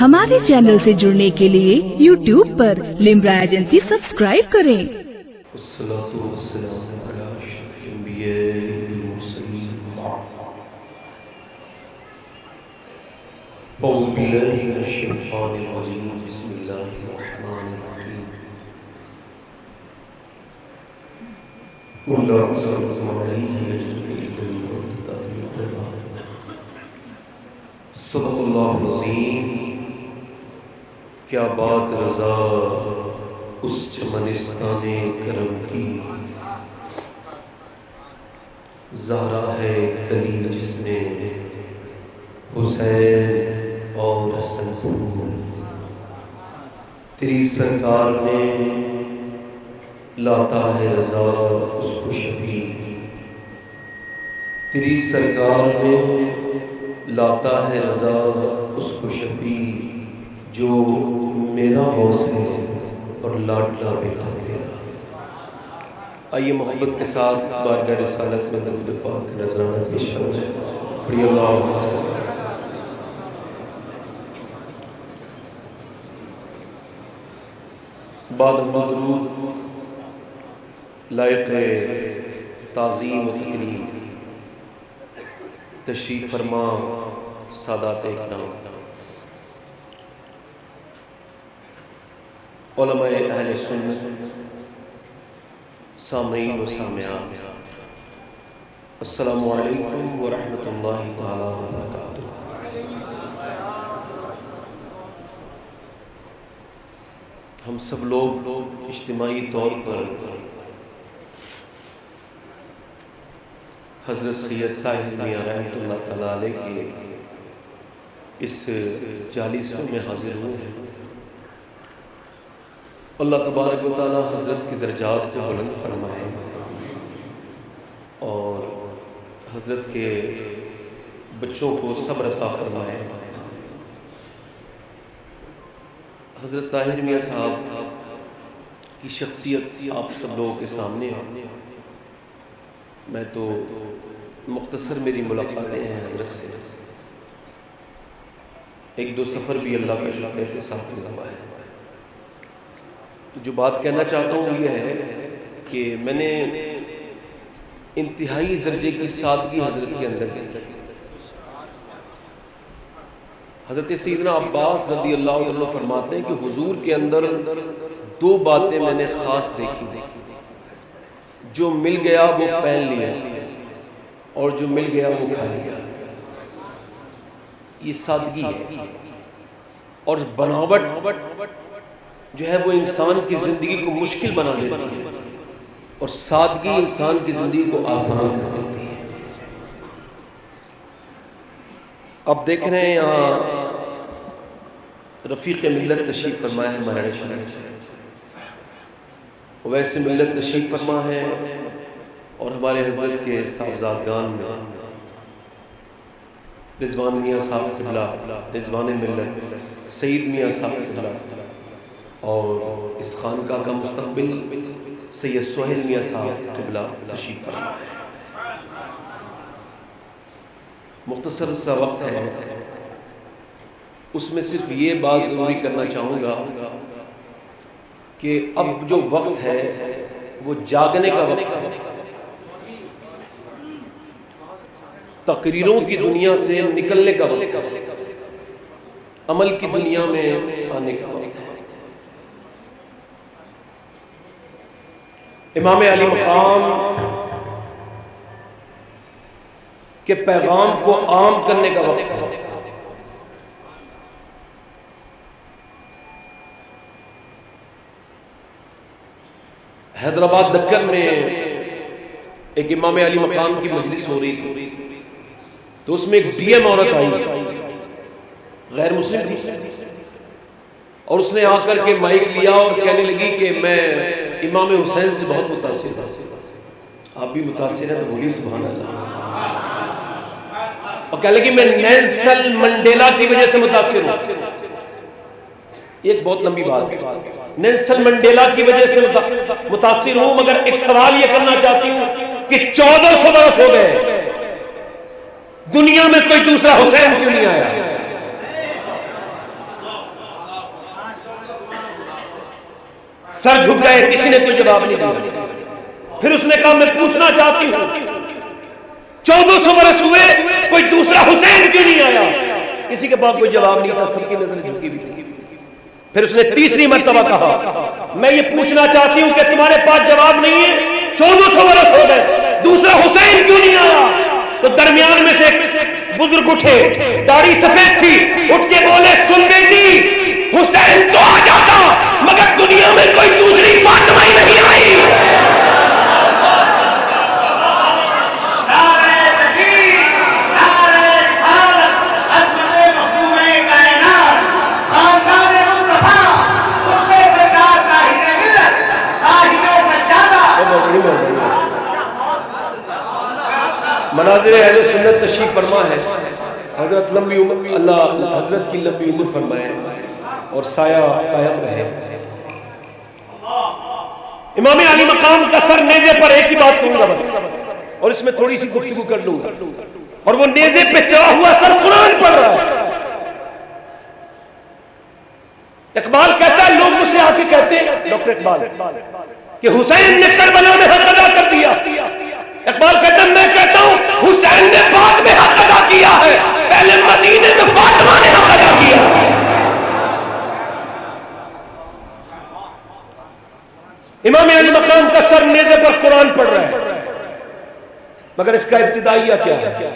ہمارے چینل سے جڑنے کے لیے YouTube پر لمرا ایجنسی سبسکرائب کریں۔ والصلاة والسلام على أشرف الأنبياء والمرسلين أعوذ بالله من الشيطان الرجيم بسم الله الرحمن الرحيم قل لا أسألكم عليه أجرا إلا المودة في القربى صدق اللہ العظیم۔ کیا بات رضا اس چمنستان کرم کی، زہرا ہے کلی جس میں حسین اور حسن پھول، تیری سرکار میں لاتا ہے رضا اس کو شفیع، تیری سرکار میں لاتا ہے رضا اس کو شفیع، جو میرا غوث ہے اور لاڈلا بیٹا تیرا۔ آئیے محبت کے ساتھ بارگاہ رسالت میں درود پاک کا نذرانہ پیش کریں۔ پڑھیے اللہم صلی اللہ علیہ وسلم۔ بعد درود لائق تعظیم و تکریم تشریف فرما سادات اکرام، علماء اہل سنت، سامعین و سامعات، السلام علیکم ورحمۃ اللہ تعالی وبرکاتہ۔ ہم سب لوگ اجتماعی طور پر حضرت سید طاہر میاں رحمۃ اللہ تعالیٰ علیہ کے اس جالسے میں حاضر ہوئے ہیں۔ اللہ تبارک و تعالیٰ حضرت کی درجات کو بلند فرمائے اور حضرت کے بچوں کو صبر عطا فرمائے۔ حضرت طاہر میاں صاحب کی شخصیت آپ سب لوگوں کے سامنے ہے۔ میں تو مختصر میری ملاقاتیں ہیں حضرت سے، ایک دو سفر بھی اللہ کا شکر کے ساتھ ہوا ہے۔ تو جو بات کہنا چاہتا ہوں وہ یہ ہے کہ میں نے انتہائی درجے کی سادگی حضرت کے اندر دیکھی۔ حضرت سیدنا عباس رضی اللہ عنہ فرماتے ہیں کہ حضور کے اندر دو باتیں میں نے خاص دیکھی، جو مل گیا وہ پہن لیا اور جو مل گیا وہ کھا لیا۔ یہ سادگی ہے، اور بناوٹ جو ہے وہ انسان کی زندگی کو مشکل بنا دیتی ہے، اور سادگی انسان کی زندگی کو آسان بنا دیتی ہے۔ اب دیکھ رہے ہیں یہاں رفیق ملت تشریف فرما ہے ہمارے شریف سے، ویسے ملت تشریف فرما ہے، اور ہمارے حضرت کے صاحبزادگان میں رضوان میاں صاحب قبلہ، رضوان ملت سعید میاں صاحب قبلہ، اور اس خانقاہ کا مستقبل سید سہیل میاں صاحب قبلہ تشریف فرما ہے۔ مختصر سا وقت ہے، اس میں صرف یہ بات ضروری کرنا چاہوں گا کہ اب جو وقت ہے وہ جاگنے کا وقت ہے، تقریروں کی دنیا سے نکلنے کا وقت ہے، عمل کی دنیا میں آنے کا وقت ہے۔ امام علی مقام کے پیغام کو عام کرنے کا وقت ہے۔ حیدرآباد دکن میں ایک امام علی مقام کی مجلس ہو رہی تھی، تو اس میں ایک ڈی ایم عورت آئی، غیر مسلم تھی، اور اس نے آ کر کے مائک لیا اور کہنے لگی کہ میں امام حسین سے بہت متاثر ہوں۔ آپ بھی متاثر ہیں تو بولیے سبحان اللہ۔ اور کہنے لگی میں نیلسن منڈیلا کی وجہ سے متاثر ہوں۔ ایک بہت لمبی بات ہے، نیلسن منڈیلا کی وجہ سے متاثر ہوں، مگر ایک سوال یہ کرنا چاہتی ہوں کہ 1400 برس ہو گئے، دنیا میں کوئی دوسرا حسین کیوں نہیں آیا؟ سر جھک گئے, کسی نے کوئی جواب نہیں دیا. پھر اس نے کہا میں پوچھنا چاہتی ہوں 1400 برس ہوئے کوئی دوسرا حسین کیوں نہیں آیا؟ کسی کے پاس کوئی جواب نہیں تھا, سب کی نظر جھکی ہوئی تھی. پھر اس نے تیسری مرتبہ کہا میں یہ پوچھنا چاہتی ہوں کہ تمہارے پاس جواب نہیں ہے, 1400 برس ہو گئے دوسرا حسین کیوں نہیں آیا؟ تو درمیان میں سے ایک بزرگ اٹھے, داڑھی سفید تھی, اٹھ کے بولے سن بیٹی, حسین تو آ جاتا مگر دنیا میں کوئی دوسری فاطمہ ہی نہیں آئی. مناظر اہل سنت تشریف فرما ہے. حضرت لمبی عمر, اللہ حضرت کی لمبی عمر فرمائے اور سایہ قائم رہے. امام علی مقام کا سر نیزے پر, ایک ہی بات کہوں گا بس, اور اس میں تھوڑی سی گفتگو کر لوں گا, اور وہ نیزے پہ چڑھا ہوا سر قرآن پڑھ رہا ہے. اقبال کہتا ہے, لوگ مجھ سے آ کے کہتے ہیں, ڈاکٹر اقبال, کہ حسین نے کربلا میں حق ادا کر دیا. اقبال کہتا ہے میں کہتا ہوں حسین نے بعد میں حق ادا کیا ہے, پہلے مدینے میں فاطمہ نے حق ادا کیا. امام علی مقام کا سر نیزے پر قرآن پڑھ رہا ہے, مگر اس کا ابتدائیہ کیا ہے,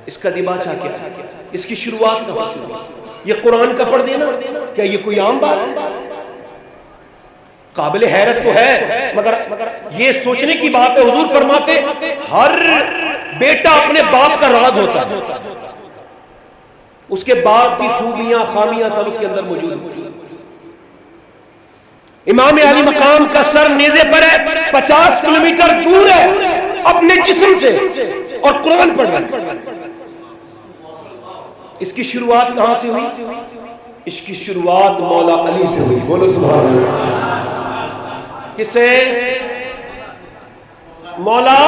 اس کا دماغہ کیا ہے, اس کی شروعات کہاں سے ہوئی؟ یہ قرآن کا پڑھ دینا کیا یہ کوئی عام بات ہے؟ قابل حیرت تو ہے, مگر یہ سوچنے کی بات ہے. حضور فرماتے ہر بیٹا اپنے باپ کا راز ہوتا ہے, اس کے باپ کی خوبیاں خامیاں سب اس کے اندر موجود ہوتی ہیں. امام علی مقام کا سر نیزے پر ہے, 50 کلومیٹر دور ہے اپنے جسم سے, اور قرآن پڑھ رہا ہے. اس کی شروعات کہاں سے ہوئی؟ اس کی شروعات مولا علی سے ہوئی. بولو سبحان اللہ. کس سے؟ مولا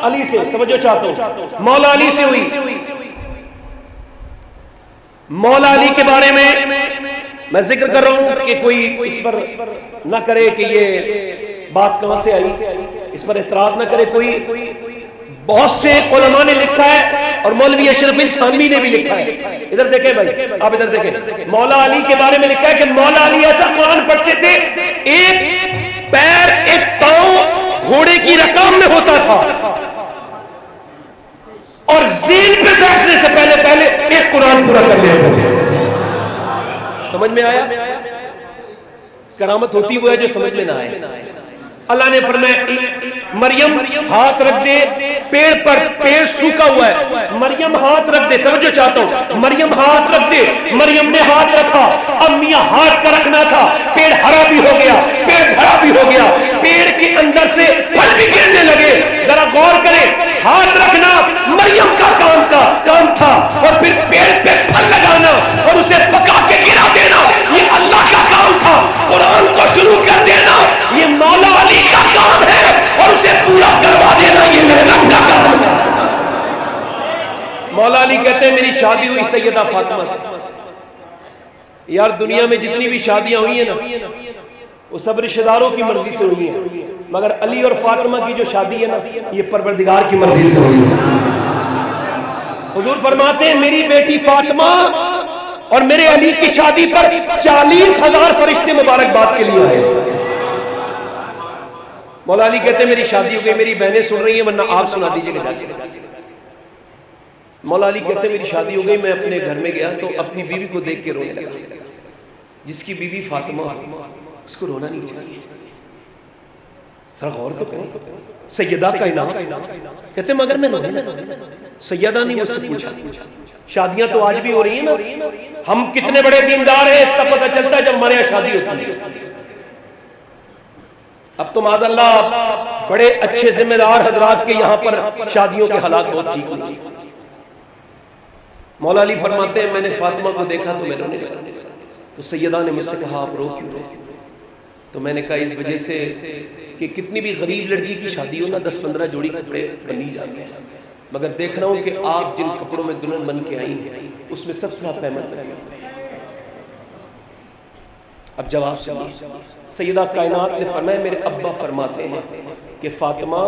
علی سے. توجہ چاہتا ہوں, مولا علی سے ہوئی. مولا علی کے بارے میں میں ذکر کر رہا ہوں کہ کوئی اس پر نہ کرے کہ یہ بات کہاں سے آئی, اس پر اعتراض نہ کرے کوئی. بہت سے علماء نے لکھا ہے, اور مولوی اشرف الثانوی نے بھی لکھا ہے. ادھر دیکھیں بھائی, آپ ادھر دیکھیں. مولا علی کے بارے میں لکھا ہے کہ مولا علی ایسا قرآن پڑھتے تھے, ایک پیر ایک پاؤں گھوڑے کی رکام میں ہوتا تھا, اور زین پہ بیٹھنے سے پہلے ایک قرآن پورا کر لیتے تھے. سمجھ میں آیا؟ کرامت ہوتی وہ ہے جو سمجھ میں نہ آئے. اللہ نے فرمایا مریم ہاتھ رکھ دے پیڑ پر, پیڑ سوکھا ہوا ہے, مریم ہاتھ رکھ دے. توجہ چاہتا ہوں, مریم ہاتھ رکھ دے. مریم نے ہاتھ رکھا, اب میاں ہاتھ کا رکھنا تھا, پیڑ ہرا بھی ہو گیا, پیڑ بھرا بھی ہو گیا, پیڑ کے اندر سے پھل بھی گرنے لگے. ذرا غور کریں, ہاتھ رکھنا مریم کا کام تھا, اور پھر پیڑ پہ پھل لگانا اور اسے پکا کے گرا دینا یہ اللہ کا کام تھا. قرآن کو شروع کر دینا یہ مولا علی کا کام ہے, اور اسے پورا کروا دینا یہ محنت کا کام ہے. مولا علی کہتے ہیں میری شادی ہوئی سیدہ فاطمہ سے. یار دنیا میں جتنی بھی شادیاں ہوئی ہیں نا وہ سب رشتہ داروں کی مرضی سے ہوئی ہیں, مگر علی اور فاطمہ کی جو شادی ہے نا یہ پروردگار کی مرضی سے ہوئی ہے. حضور فرماتے ہیں میری بیٹی فاطمہ اور میرے علی کی شادی پر 40,000 فرشتے مبارکباد کے لیے آئے. مولا علی کہتے ہیں میری شادی ہو گئی, میری بہنیں سن رہی ہیں ورنہ آپ سنا دیجئے گا. مولا علی کہتے ہیں میری شادی ہو گئی, میں اپنے گھر میں گیا تو اپنی بیوی کو دیکھ کے رونے لگا. جس کی بیوی فاطمہ اس کو رونا نہیں چاہیے. ذرا غور تو کریں, سیدہ کائنات کہتے ہیں مگر میں رونے لگا. سیدہ نے مجھ سے پوچھا شادیاں تو آج بھی ہو رہی ہیں نا, ہم کتنے بڑے دیندار ہیں اس کا پتہ چلتا ہے جب ہمارے یہاں شادی ہوتی ہے. اب تو معاذ اللہ بڑے اچھے ذمہ دار حضرات کے یہاں پر شادیوں کے حالات بہت ٹھیک ہوئی. مولا علی فرماتے ہیں میں نے فاطمہ کو دیکھا تو میں رونے لگا. تو سیدہ نے مجھ سے کہا آپ رو کیوں رہے؟ تو میں نے کہا اس وجہ سے کہ کتنی بھی غریب لڑکی کی شادی ہو نا 10-15 جوڑی کپڑے بنی جاتے ہیں, مگر دیکھ رہا ہوں کہ آپ جن کپڑوں میں دلہن بن کے آئی ہیں اس میں سب تھوڑا پیمنٹ ہے. اب جواب سنیے، سیدہ کائنات نے فرمایا میرے ابا فرماتے ہیں کہ فاطمہ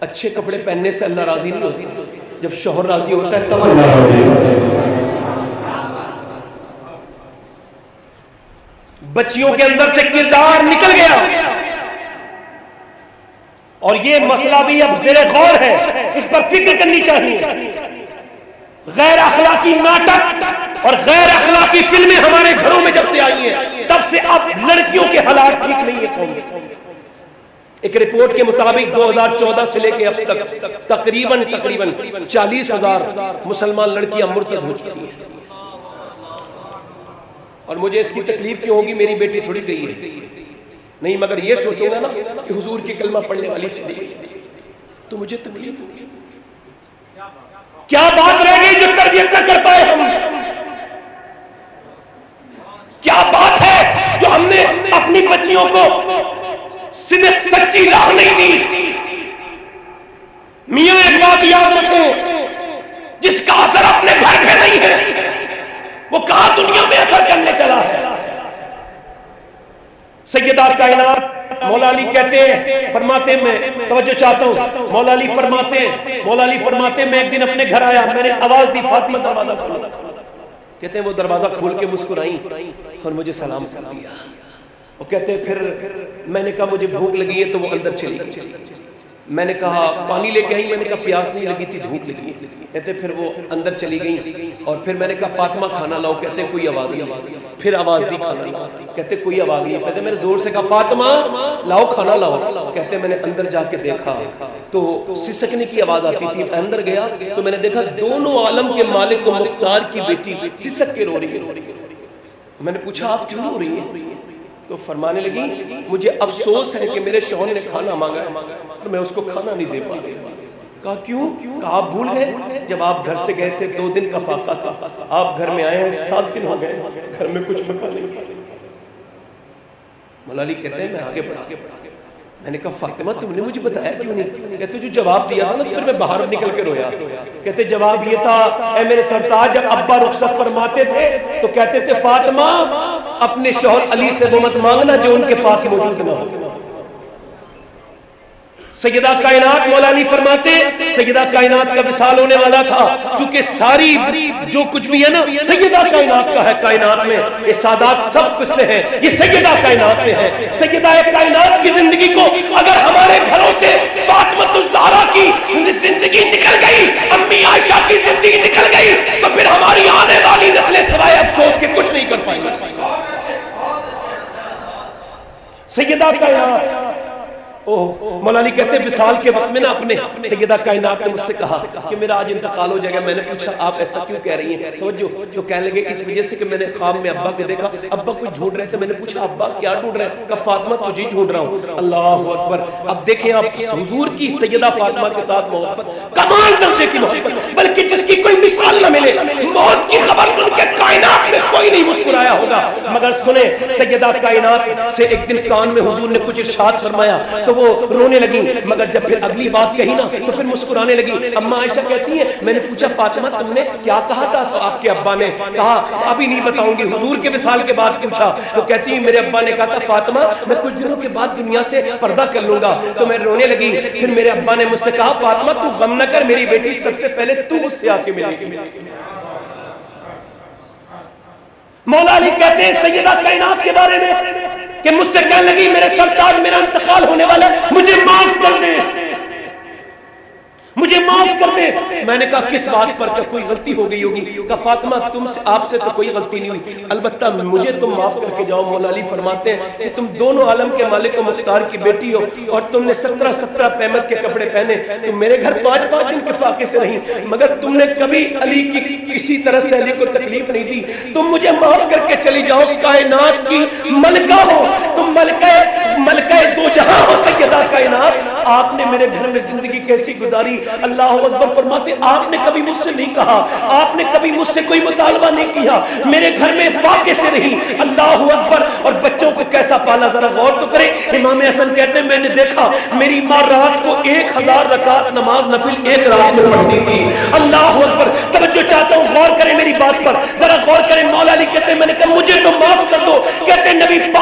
اچھے کپڑے پہننے سے اللہ راضی نہیں ہوتا، جب شوہر راضی ہوتا ہے تب اللہ راضی ہوتا ہے۔ بچیوں کے اندر سے کردار نکل گیا، اور یہ مسئلہ بھی اب زیر غور ہے، اس پر فکر کرنی چاہیے۔ غیر اخلاقی ناٹک اور غیر اخلاقی فلمیں ہمارے گھروں میں جب سے آئی ہیں تب سے اب لڑکیوں کے حالات ٹھیک نہیں ہے۔ ایک رپورٹ کے مطابق 2014 سے لے کے اب تک تقریباً 40,000 مسلمان لڑکیاں مرتد ہو چکی ہیں، اور مجھے اس کی تکلیف کیوں ہوگی؟ میری بیٹی تھوڑی گئی ہے نہیں، مگر یہ سوچوں گا نا کہ حضور کی کلمہ پڑھنے والی چلی گئی تو مجھے تکلیف ہوگی۔ کیا بات رہ گئی جو تربیت نہ کر پائے ہم؟ کیا بات ہے جو ہم نے اپنی بچیوں کو صدق سچی راہ نہیں دی؟ میاں ایک بات یاد رکھیں، جس کا اثر اپنے گھر پہ نہیں ہے وہ کہاں دنیا میں اثر کرنے چلا ہے۔ سیدہ کائنات مولا علی کہتے ہیں، فرماتے ہیں، میں توجہ چاہتا ہوں، مولا علی فرماتے ہیں میں ایک دن اپنے گھر آیا، میں نے آواز دی فاطمہ دروازہ کھولا، کہتے ہیں وہ دروازہ کھول کے مسکرائیں اور مجھے سلام کر دیا، وہ کہتے ہیں پھر میں نے کہا مجھے بھوک لگی ہے تو وہ اندر چلی گئی، میں نے کہا پانی لے کے آئی، میں نے کہا پیاس نہیں لگی تھی بھوک لگی، کہتے پھر وہ اندر چلی گئی، اور پھر میں نے کہا فاطمہ کھانا لاؤ، کہتے کوئی آواز نہیں، پھر آواز دی کھانا لاؤ، کہتے کوئی آواز نہیں، کہتے میں نے زور سے کہا فاطمہ لاؤ کھانا لاؤ، کہتے میں نے اندر جا کے دیکھا تو سسکنے کی آواز آتی تھی، اندر گیا تو میں نے دیکھا دونوں عالم کے مالک و مختار کی بیٹی سسک کے رو رہی ہے۔ میں نے پوچھا آپ کیوں رو رہی ہیں؟ تو فرمانے لگی مجھے افسوس ہے کہ میرے شوہر نے کھانا مانگا اور میں اس کو کھانا نہیں دے پائی۔ کہا کیوں؟ کہا آپ بھول گئے جب آپ گھر سے گئے تھے 2 دن کا فاقہ تھا، آپ گھر میں آئے ہیں 7 دن ہو گئے، گھر میں کچھ بقا نہیں۔ مولا علی کہتے ہیں میں آگے بڑھا، میں نے کہا فاطمہ تم نے مجھے بتایا کیوں نہیں؟ کہتے جو جواب دیا تھا نا تو پھر میں باہر نکل کے رویا۔ کہتے جواب یہ تھا اے میرے سرتاج، جب ابا رخصت فرماتے تھے تو کہتے تھے فاطمہ اپنے شوہر علی سے وہ مت مانگنا جو ان کے پاس موجود نہ ہو۔ سیدہ کائنات مولا علی فرماتے سیدہ کائنات کا وصال ہونے والا تھا، چونکہ ساری جو کچھ بھی ہے نا سیدہ کائنات کا ہے، کائنات میں یہ سادات سب کچھ سے ہیں، یہ سیدہ کائنات سے ہیں۔ سیدہ کائنات کی زندگی کو اگر ہمارے گھروں سے فاطمہ الزہرا کی زندگی نکل گئی، امی عائشہ کی زندگی نکل گئی، تو پھر ہماری آنے والی نسلیں سوائے افسوس کے کچھ نہیں کر پائیں گے۔ سیدہ کائنات مولا علی کہتے ہیں وصال کے وقت میں نا اپنے سیدہ کائنات نے مجھ سے کہا کہ میرا آج انتقال ہو جائے گا۔ میں نے پوچھا آپ ایسا کیوں کہہ رہی ہیں؟ تو کہنے لگے اس وجہ سے کہ میں نے خواب میں ابا کو دیکھا، ابا کوئی ڈھونڈ رہے تھے، میں نے پوچھا ابا کیا ڈھونڈ رہے ہیں؟ کہا فاطمہ تجھے ڈھونڈ رہا ہوں۔ اللہ اکبر۔ اب دیکھیں آپ حضور کی سیدہ فاطمہ کے ساتھ محبت، کمال درجے کی محبت، بلکہ جس کی کوئی مثال نہ ملے، موت کی خبر سن کے کائنات میں کوئی نہیں مسکرایا ہوگا، مگر سنیں سیدہ کائنات سے ایک دن کان میں حضور نے کچھ ارشاد فرمایا تو وہ رونے لگی، مگر جب پھر اگلی بات کہی نا تو پھر مسکرانے لگی۔ اما عائشہ کہتی ہیں میں نے پوچھا فاطمہ تم نے کیا کہا تھا؟ تو آپ کے ابا نے کہا ابھی نہیں بتاؤں گی، حضور کے وصال کے بعد پوچھا تو کہتی ہیں میرے ابا نے کہا تھا فاطمہ میں کچھ دنوں کے بعد دنیا سے پردہ کر لوں گا، تو میں رونے لگی۔ پھر میرے ابا نے مجھ سے کہا فاطمہ تو غم نہ کر، میری بیٹی سب سے پہلے تو مجھ سے آ کے ملے گی۔ مولا علی کہتے ہیں سیدہ کائنات کے بارے میں کہ مجھ سے کہنے لگی میرے سرتاج میرا انتقال ہونے والا، مجھے معاف کر دے، مجھے معاف کر دے۔ میں نے کہا کس بات پر؟ کہ کوئی غلطی ہو گئی ہوگی۔ کہا فاطمہ تم سے آپ سے تو کوئی غلطی نہیں ہوئی، البتہ مجھے تم معاف کر کے جاؤ۔ مولا علی فرماتے ہیں کہ تم دونوں عالم کے مالک و مختار کی بیٹی ہو اور تم نے 17 پیمت کے کپڑے پہنے، تم میرے گھر 5 دن کے فاقے سے رہی، مگر تم نے کبھی علی کی کسی طرح سے علی کو تکلیف نہیں دی، تم مجھے معاف کر کے چلی جاؤ۔ کائنات کی ملکہ ہو تم، ملکہ دو جہاں ہو سیدہ کائنات۔ آپ نے میرے گھر میں زندگی کیسی گزاری؟ اللہ اکبر فرماتے آپ نے کبھی مجھ سے نہیں کہا، آپ نے کبھی مجھ سے کوئی مطالبہ نہیں کیا، میرے گھر میں فاقے سے رہی۔ اللہ اکبر۔ اور بچوں کو کیسا پالا ذرا غور تو کرے۔ امام حسن کہتے ہیں میں نے دیکھا میری ماں رات کو 1000 رکعت نماز نفل ایک رات میں پڑھتی تھی۔ اللہ اکبر۔ توجہ چاہتا ہوں غور کریں میری بات پر، ذرا غور کریں۔ مولا علی کہتے ہیں میں نے کہا مجھے تو معاف کر دو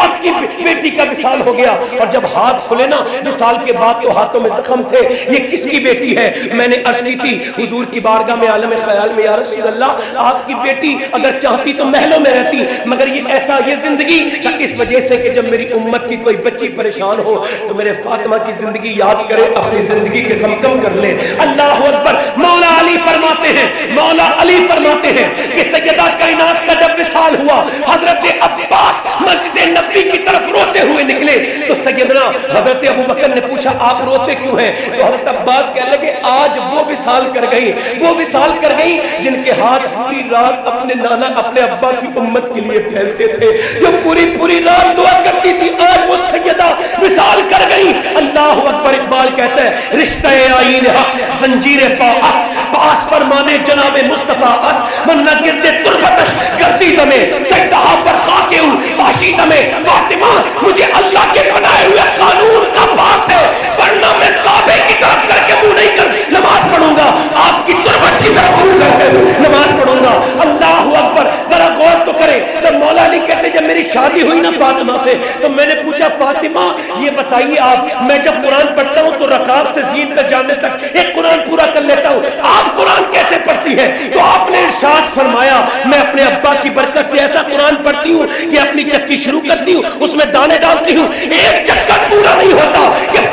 آپ کی بیٹی کا وصال ہو گیا. اور جب ہاتھ کھلے نا وصال کے بعد تو ہاتھوں میں زخم تھے. یہ کس کی بیٹی ہے؟ میں نے عرض کی تھی حضور کی بارگاہ میں عالم خیال میں، یا رسول اللہ آپ کی بیٹی اگر چاہتی تو محلوں میں رہتی، مگر یہ ایسا یہ زندگی کہ اس وجہ سے کہ جب میری امت کی کوئی بچی پریشان ہو تو میرے فاطمہ کی زندگی یاد کرے، اپنی زندگی کے غم کم کر لے. اللہ اکبر. مولا علی فرماتے ہیں، مولا علی فرماتے ہیں کہ سیدہ کائنات کا جب وصال ہوا حضرت عباس مسجد نبی کی طرف روتے ہوئے نکلے تو سیدنا حضرت ابو بکر نے پوچھا آپ روتے کیوں ہیں؟ تو حضرت عباس کہنے لگے آج وہ وصال کر گئی، وہ وصال کر گئی جن کے ہاتھ پوری رات اپنے نانا اپنے ابا کی امت کے لیے پھیلتے تھے، جو پوری پوری رات دعا کرتی تھی، آج وہ سیدہ وصال کر گئی. اللہ اکبر. اقبال کہتا ہے رشتہ آئین حق زنجیر پاس فرمانے جناب مصطفیٰ من نہ گردے تربتش گردی دمے سجدہ پر خاکے ہوں پاشی دمے. فاطمہ مجھے اللہ کے بنائے ہوئے قانون کا پاس ہے، ورنہ میں کعبے کی طرف کر کے منہ نہیں کر نماز پڑھوں گا، آپ کی تربت کی طرف منہ کر کے نماز پڑھوں گا. اللہ اکبر. ذرا غور تو کریں. جب مولا علی کہتے جب میری شادی ہوئی نا فاطمہ سے تو میں نے پوچھا فاطمہ یہ بتائیے آپ، میں جب قرآن پڑھتا ہوں تو رکعت سے زین پہ جانے تک ایک قرآن پورا کر لیتا ہوں، آپ قرآن کیسے پڑھتی ہیں؟ تو آپ نے ارشاد فرمایا میں اپنے ابا کی برکت سے ایسا قرآن پڑھتی ہوں کہ اپنی چکی شروع کرتی ہوں، اس میں دانے ڈالتی ہوں، ایک چکر پورا نہیں ہوتا کہ